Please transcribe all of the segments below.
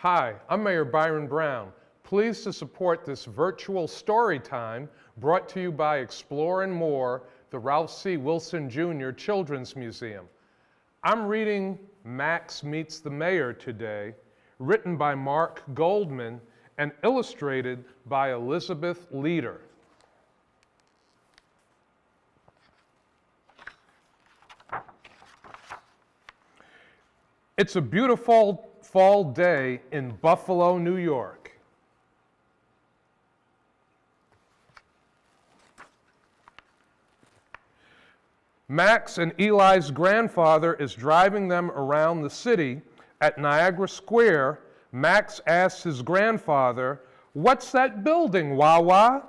Hi, I'm Mayor Byron Brown. Pleased to support this virtual story time brought to you by Explore and More, the Ralph C. Wilson Jr. Children's Museum. I'm reading Max Meets the Mayor today, written by Mark Goldman and illustrated by Elizabeth Leader. It's a beautiful fall day in Buffalo, New York. Max and Eli's grandfather is driving them around the city. At Niagara Square, Max asks his grandfather, "What's that building, Wawa?"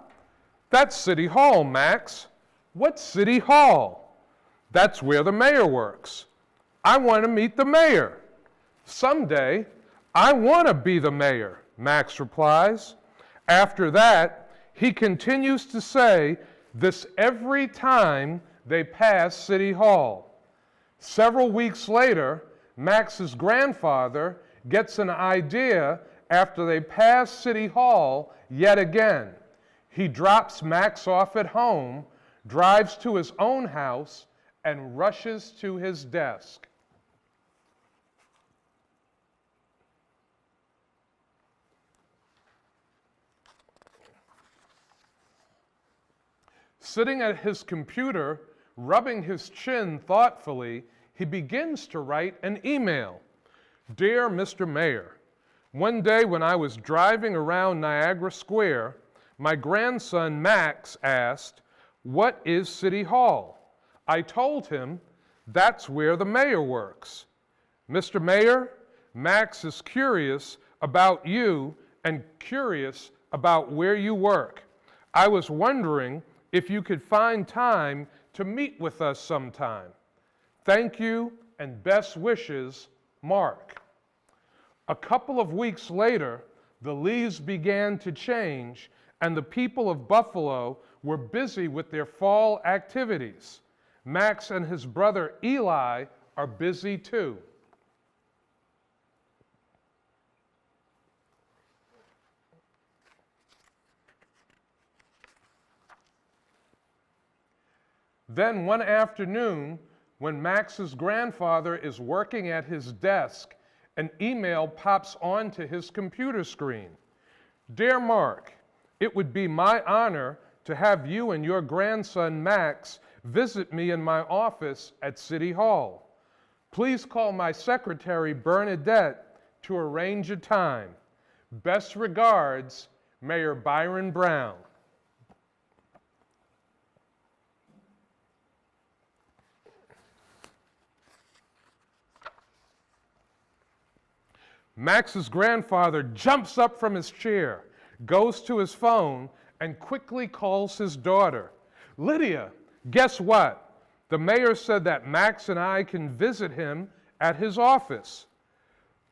"That's City Hall, Max." "What's City Hall?" "That's where the mayor works." "I want to meet the mayor." "Someday, I want to be the mayor," Max replies. After that, he continues to say this every time they pass City Hall. Several weeks later, Max's grandfather gets an idea after they pass City Hall yet again. He drops Max off at home, drives to his own house, and rushes to his desk. Sitting at his computer, rubbing his chin thoughtfully, he begins to write an email. "Dear Mr. Mayor, one day when I was driving around Niagara Square, my grandson Max asked, 'What is City Hall?' I told him, 'That's where the mayor works.' Mr. Mayor, Max is curious about you and curious about where you work. I was wondering if you could find time to meet with us sometime. Thank you and best wishes, Mark." A couple of weeks later, the leaves began to change and the people of Buffalo were busy with their fall activities. Max and his brother Eli are busy too. Then one afternoon, when Max's grandfather is working at his desk, an email pops onto his computer screen. "Dear Mark, it would be my honor to have you and your grandson Max visit me in my office at City Hall. Please call my secretary Bernadette to arrange a time. Best regards, Mayor Byron Brown." Max's grandfather jumps up from his chair, goes to his phone, and quickly calls his daughter. "Lydia, guess what? The mayor said that Max and I can visit him at his office."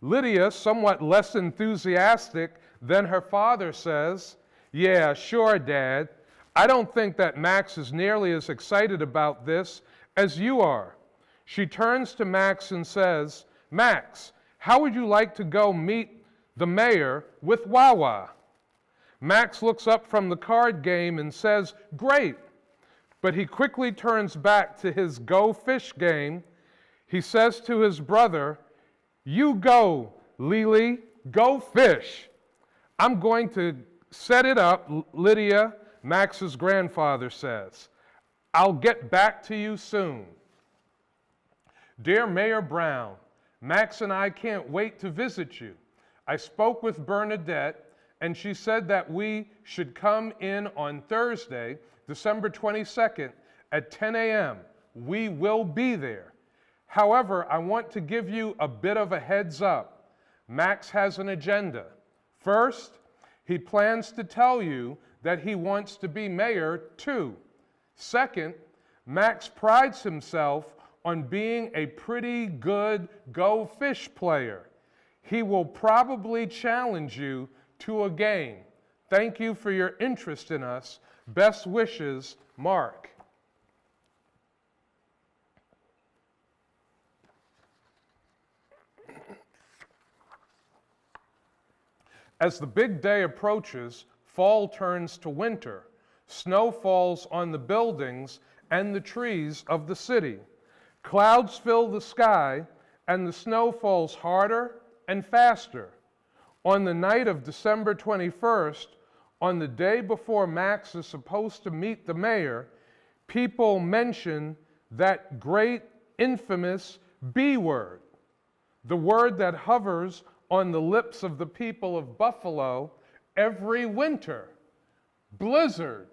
Lydia, somewhat less enthusiastic than her father, says, "Yeah, sure, Dad. I don't think that Max is nearly as excited about this as you are." She turns to Max and says, "Max, how would you like to go meet the mayor with Wawa?" Max looks up from the card game and says, "Great." But he quickly turns back to his Go Fish game. He says to his brother, "You go, Lily, go fish." "I'm going to set it up, Lydia," Max's grandfather says. "I'll get back to you soon." Dear Mayor Brown, Max and I can't wait to visit you. I spoke with Bernadette, and she said that we should come in on Thursday, December 22nd at 10 a.m. We will be there. However, I want to give you a bit of a heads up. Max has an agenda. First, he plans to tell you that he wants to be mayor too. Second, Max prides himself on being a pretty good Go Fish player. He will probably challenge you to a game. Thank you for your interest in us. Best wishes, Mark. As the big day approaches, fall turns to winter. Snow falls on the buildings and the trees of the city. Clouds fill the sky, and the snow falls harder and faster. On the night of December 21st, on the day before Max is supposed to meet the mayor, people mention that great, infamous B word, the word that hovers on the lips of the people of Buffalo every winter: blizzard.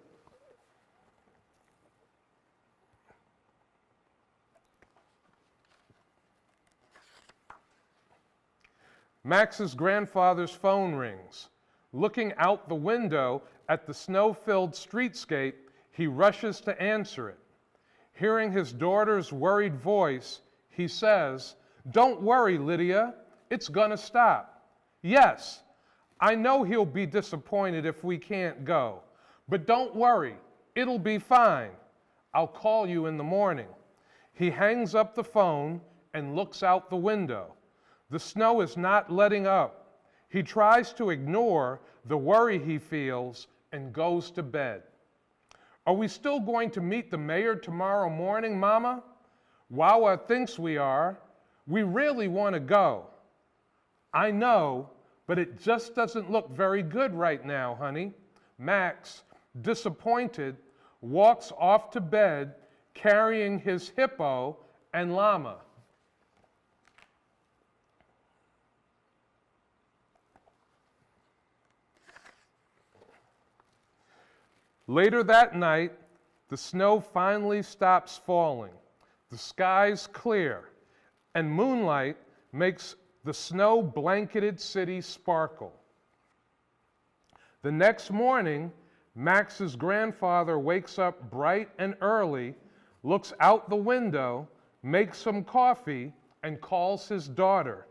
Max's grandfather's phone rings. Looking out the window at the snow-filled streetscape, he rushes to answer it. Hearing his daughter's worried voice, he says, "Don't worry, Lydia, it's gonna stop. Yes, I know he'll be disappointed if we can't go, but don't worry, it'll be fine. I'll call you in the morning." He hangs up the phone and looks out the window. The snow is not letting up. He tries to ignore the worry he feels and goes to bed. "Are we still going to meet the mayor tomorrow morning, Mama?" "Wawa thinks we are. We really want to go." "I know, but it just doesn't look very good right now, honey." Max, disappointed, walks off to bed carrying his hippo and llama. Later that night, the snow finally stops falling. The sky's clear, and moonlight makes the snow-blanketed city sparkle. The next morning, Max's grandfather wakes up bright and early, looks out the window, makes some coffee, and calls his daughter.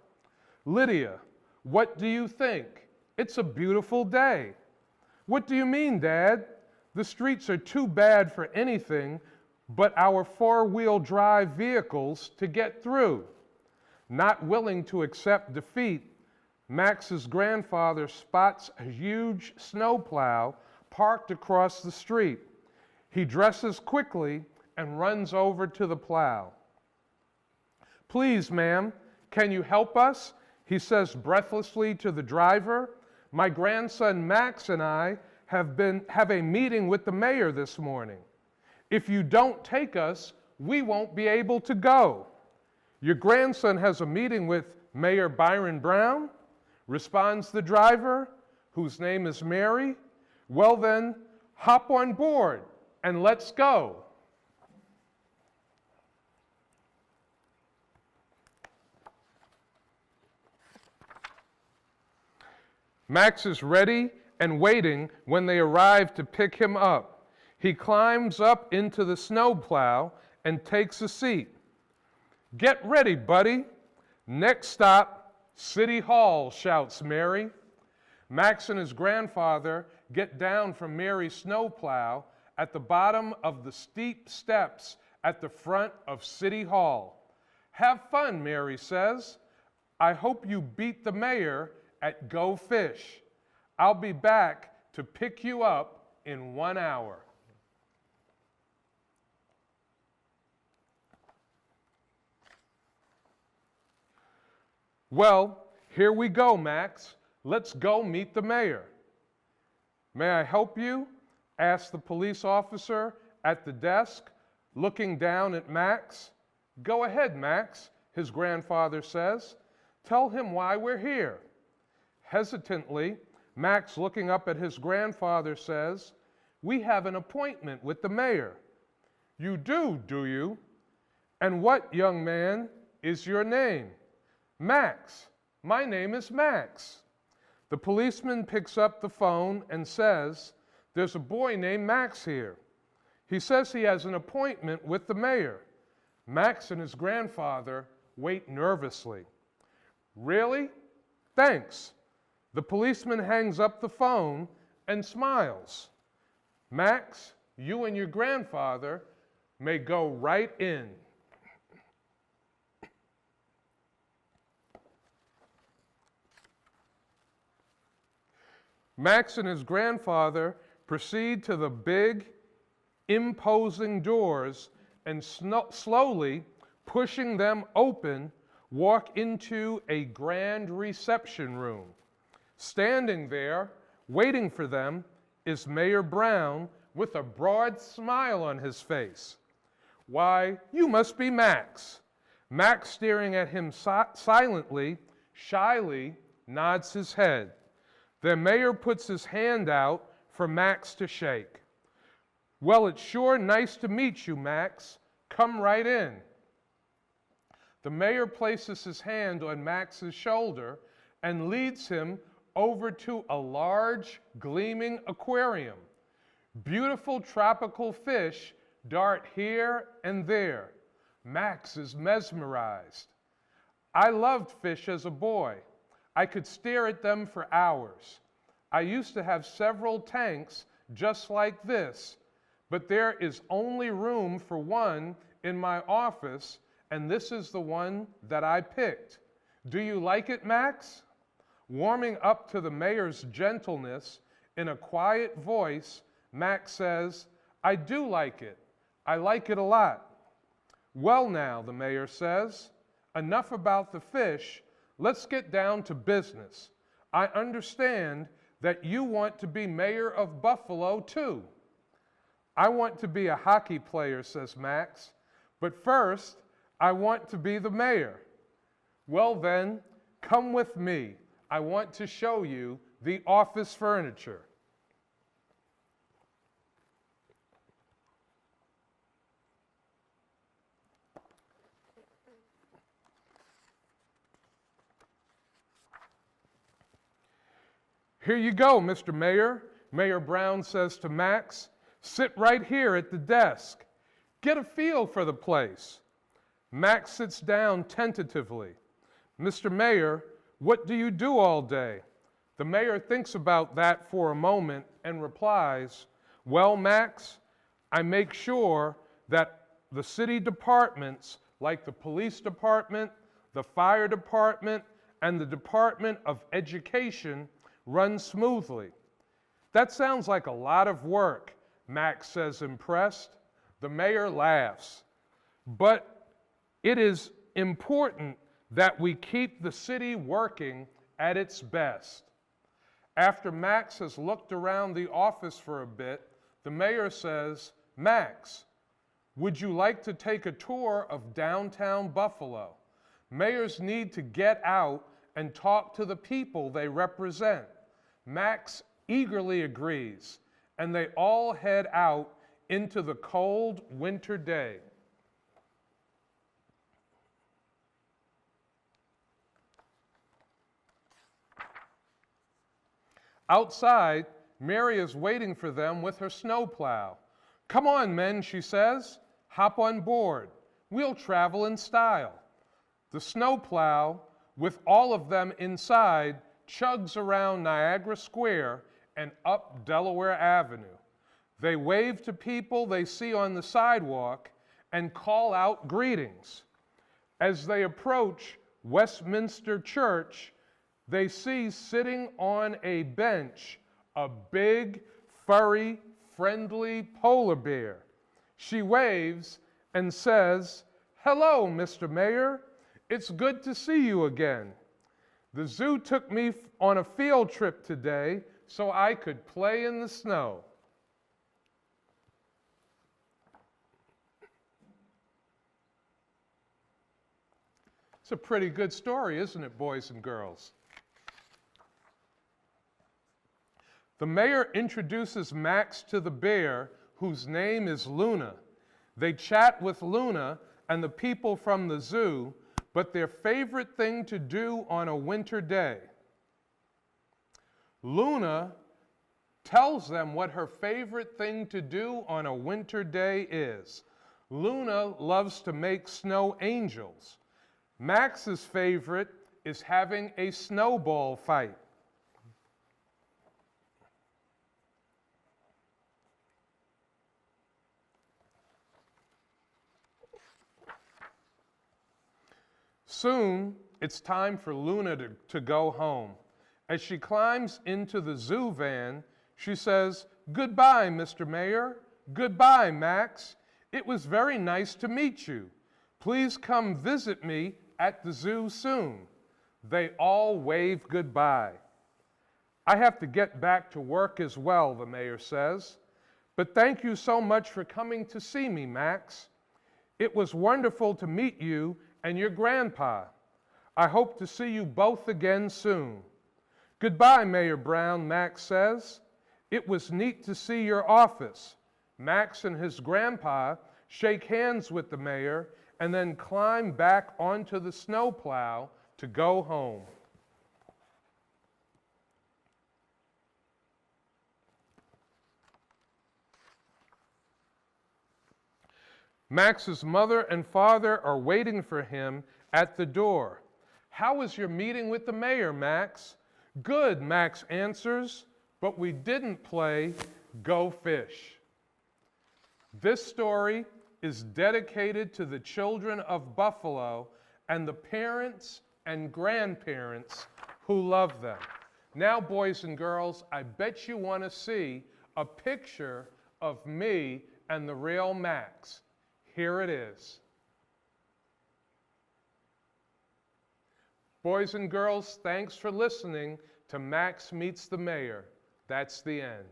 "Lydia, what do you think? It's a beautiful day." "What do you mean, Dad? The streets are too bad for anything but our four-wheel drive vehicles to get through." Not willing to accept defeat, Max's grandfather spots a huge snowplow parked across the street. He dresses quickly and runs over to the plow. "Please, ma'am, can you help us?" he says breathlessly to the driver. "My grandson Max and I have a meeting with the mayor this morning. If you don't take us, we won't be able to go." "Your grandson has a meeting with Mayor Byron Brown?" responds the driver, whose name is Mary. "Well then, hop on board and let's go." Max is ready and waiting when they arrive to pick him up. He climbs up into the snowplow and takes a seat. "Get ready, buddy. Next stop, City Hall," shouts Mary. Max and his grandfather get down from Mary's snowplow at the bottom of the steep steps at the front of City Hall. "Have fun," Mary says. "I hope you beat the mayor at Go Fish. I'll be back to pick you up in 1 hour." "Well, here we go, Max. Let's go meet the mayor." "May I help you?" asks the police officer at the desk, looking down at Max. "Go ahead, Max," his grandfather says. "Tell him why we're here." Hesitantly, Max, looking up at his grandfather, says, "We have an appointment with the mayor." "You do you? And what, young man, is your name?" "Max. My name is Max." The policeman picks up the phone and says, "There's a boy named Max here. He says he has an appointment with the mayor." Max and his grandfather wait nervously. "Really? Thanks." The policeman hangs up the phone and smiles. "Max, you and your grandfather may go right in." Max and his grandfather proceed to the big, imposing doors and slowly pushing them open, walk into a grand reception room. Standing there, waiting for them, is Mayor Brown with a broad smile on his face. "Why, you must be Max." Max, staring at him silently, shyly nods his head. The mayor puts his hand out for Max to shake. "Well, it's sure nice to meet you, Max. Come right in." The mayor places his hand on Max's shoulder and leads him over to a large, gleaming aquarium. Beautiful tropical fish dart here and there. Max is mesmerized. "I loved fish as a boy. I could stare at them for hours. I used to have several tanks just like this, but there is only room for one in my office, and this is the one that I picked. Do you like it, Max?" Warming up to the mayor's gentleness, in a quiet voice, Max says, "I do like it. I like it a lot." "Well now," the mayor says, "enough about the fish. Let's get down to business. I understand that you want to be mayor of Buffalo, too." "I want to be a hockey player," says Max, "but first, I want to be the mayor." "Well then, come with me. I want to show you the office furniture." "Here you go, Mr. Mayor," Mayor Brown says to Max. "Sit right here at the desk. Get a feel for the place." Max sits down tentatively. "Mr. Mayor, what do you do all day?" The mayor thinks about that for a moment and replies, "Well, Max, I make sure that the city departments, like the police department, the fire department, and the Department of Education, run smoothly." "That sounds like a lot of work," Max says, impressed. The mayor laughs. "But it is important that we keep the city working at its best." After Max has looked around the office for a bit, the mayor says, "Max, would you like to take a tour of downtown Buffalo? Mayors need to get out and talk to the people they represent." Max eagerly agrees, and they all head out into the cold winter day. Outside, Mary is waiting for them with her snowplow. "Come on, men," she says. "Hop on board. We'll travel in style." The snowplow, with all of them inside, chugs around Niagara Square and up Delaware Avenue. They wave to people they see on the sidewalk and call out greetings. As they approach Westminster Church, they see sitting on a bench a big, furry, friendly polar bear. She waves and says, "Hello, Mr. Mayor. It's good to see you again. The zoo took me on a field trip today so I could play in the snow." It's a pretty good story, isn't it, boys and girls? The mayor introduces Max to the bear, whose name is Luna. They chat with Luna and the people from the zoo, but their favorite thing to do on a winter day. Luna tells them what her favorite thing to do on a winter day is. Luna loves to make snow angels. Max's favorite is having a snowball fight. Soon, it's time for Luna to go home, As she climbs into the zoo van, she says, "Goodbye, Mr. Mayor. Goodbye, Max. It was very nice to meet you. Please come visit me at the zoo soon." They all wave goodbye. "I have to get back to work as well," the mayor says. "But thank you so much for coming to see me, Max. It was wonderful to meet you and your grandpa. I hope to see you both again soon." "Goodbye, Mayor Brown," Max says. "It was neat to see your office." Max and his grandpa shake hands with the mayor and then climb back onto the snowplow to go home. Max's mother and father are waiting for him at the door. "How was your meeting with the mayor, Max?" "Good," Max answers, "but we didn't play Go Fish." This story is dedicated to the children of Buffalo and the parents and grandparents who love them. Now, boys and girls, I bet you want to see a picture of me and the real Max. Here it is. Boys and girls, thanks for listening to Max Meets the Mayor. That's the end.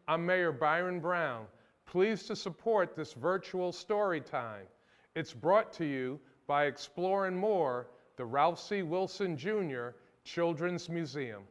I'm Mayor Byron Brown. Pleased to support this virtual story time. It's brought to you by Exploring More, the Ralph C. Wilson Jr. Children's Museum.